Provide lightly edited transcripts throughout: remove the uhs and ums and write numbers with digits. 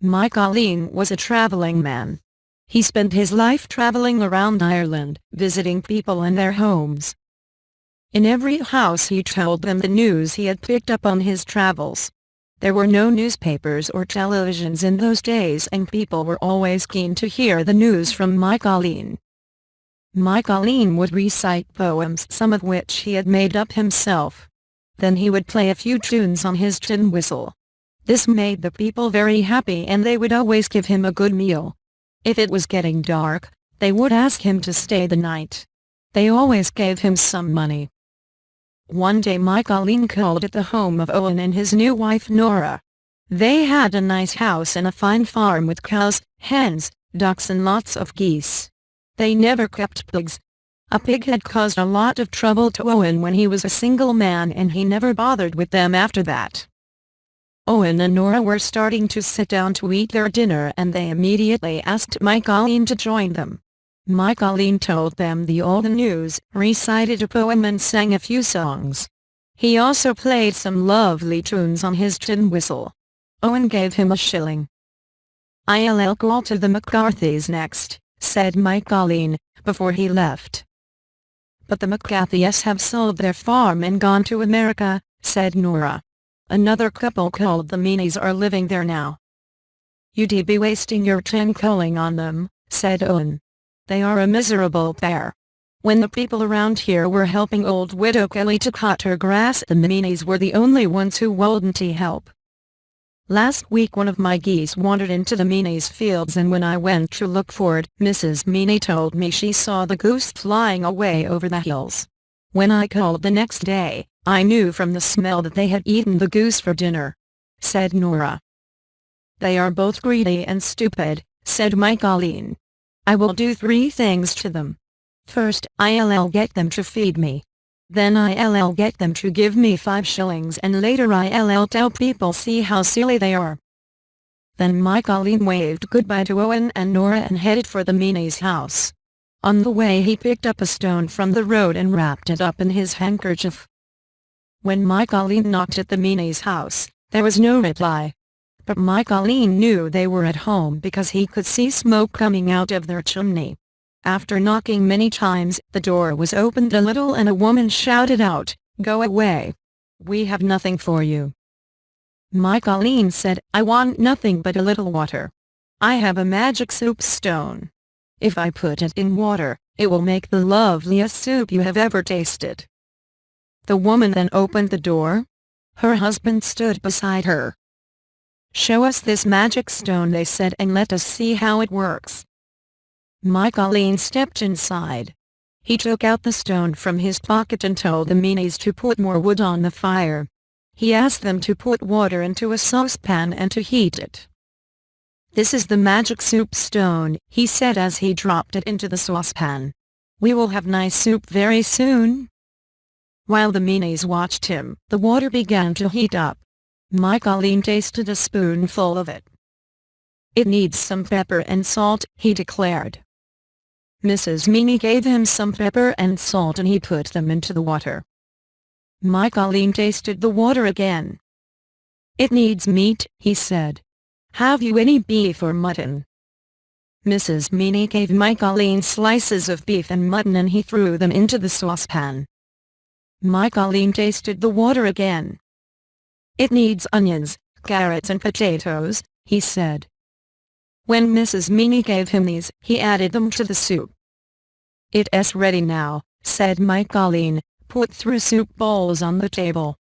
Mikaleen was a traveling man. He spent his life traveling around Ireland, visiting people in their homes. In every house he told them the news he had picked up on his travels. There were no newspapers or televisions in those days, and people were always keen to hear the news from Mikaleen. Mikaleen would recite poems, some of which he had made up himself. Then he would play a few tunes on his tin whistle. This made the people very happy, and they would always give him a good meal. If it was getting dark, they would ask him to stay the night. They always gave him some money. One day Mikaleen called at the home of Owen and his new wife Nora. They had a nice house and a fine farm with cows, hens, ducks and lots of geese. They never kept pigs. A pig had caused a lot of trouble to Owen when he was a single man, and he never bothered with them after that. Owen and Nora were starting to sit down to eat their dinner, and they immediately asked Mikaleen to join them. Mikaleen told them the old news, recited a poem and sang a few songs. He also played some lovely tunes on his tin whistle. Owen gave him a shilling. "I'll go to the McCarthys next," said Mikaleen, before he left. "But the McCarthys have sold their farm and gone to America," said Nora. "Another couple called the Meanies are living there now." "You'd be wasting your tin calling on them," said Owen. "They are a miserable pair. When the people around here were helping old widow Kelly to cut her grass, the Meanies were the only ones who wouldn't help. Last week one of my geese wandered into the Meanies' fields, and when I went to look for it, Mrs. Meanie told me she saw the goose flying away over the hills. When I called the next day, I knew from the smell that they had eaten the goose for dinner," said Nora. "They are both greedy and stupid," said Mikaleen. "I will do 3 things to them. First, I'll get them to feed me. Then I'll get them to give me 5 shillings, and later I'll tell people see how silly they are." Then Mikaleen waved goodbye to Owen and Nora and headed for the Meanies' house. On the way he picked up a stone from the road and wrapped it up in his handkerchief. When Mikaleen knocked at the Meanies' house, there was no reply. But Mikaleen knew they were at home because he could see smoke coming out of their chimney. After knocking many times, the door was opened a little and a woman shouted out, "Go away. We have nothing for you." Mikaleen said, "I want nothing but a little water. I have a magic soup stone. If I put it in water, it will make the loveliest soup you have ever tasted." The woman then opened the door. Her husband stood beside her. "Show us this magic stone," they said, "and let us see how it works." Mikaleen stepped inside. He took out the stone from his pocket and told the Meanies to put more wood on the fire. He asked them to put water into a saucepan and to heat it. "This is the magic soup stone," he said as he dropped it into the saucepan. "We will have nice soup very soon." While the Meanies watched him, the water began to heat up. Mikaleen tasted a spoonful of it. "It needs some pepper and salt," he declared. Mrs. Meanie gave him some pepper and salt and he put them into the water. Mikaleen tasted the water again. "It needs meat," he said. "Have you any beef or mutton?" Mrs. Meanie gave Mikaleen slices of beef and mutton and he threw them into the saucepan. Mikaleen tasted the water again. "It needs onions, carrots and potatoes," he said. When Mrs. Meanie gave him these, he added them to the soup. "It's ready now," said Mikaleen, "put 3 soup bowls on the table."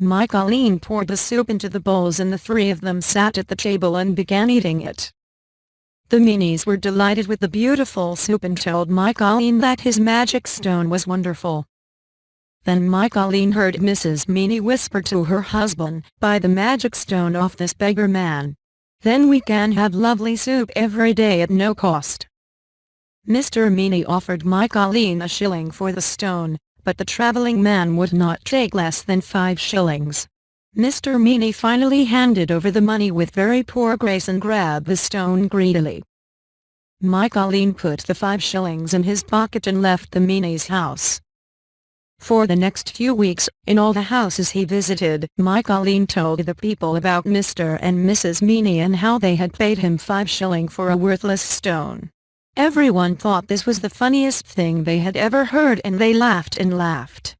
Mikaleen poured the soup into the bowls and the 3 of them sat at the table and began eating it. The Meanies were delighted with the beautiful soup and told Mikaleen that his magic stone was wonderful. Then Mikaleen heard Mrs. Meanie whisper to her husband, "Buy the magic stone off this beggar man. Then we can have lovely soup every day at no cost." Mr. Meanie offered Mikaleen a shilling for the stone, but the traveling man would not take less than 5 shillings. Mr. Meanie finally handed over the money with very poor grace and grabbed the stone greedily. Mikaleen put the 5 shillings in his pocket and left the Meanies' house. For the next few weeks, in all the houses he visited, Mikaleen told the people about Mr. and Mrs. Meany and how they had paid him 5 shillings for a worthless stone. Everyone thought this was the funniest thing they had ever heard, and they laughed and laughed.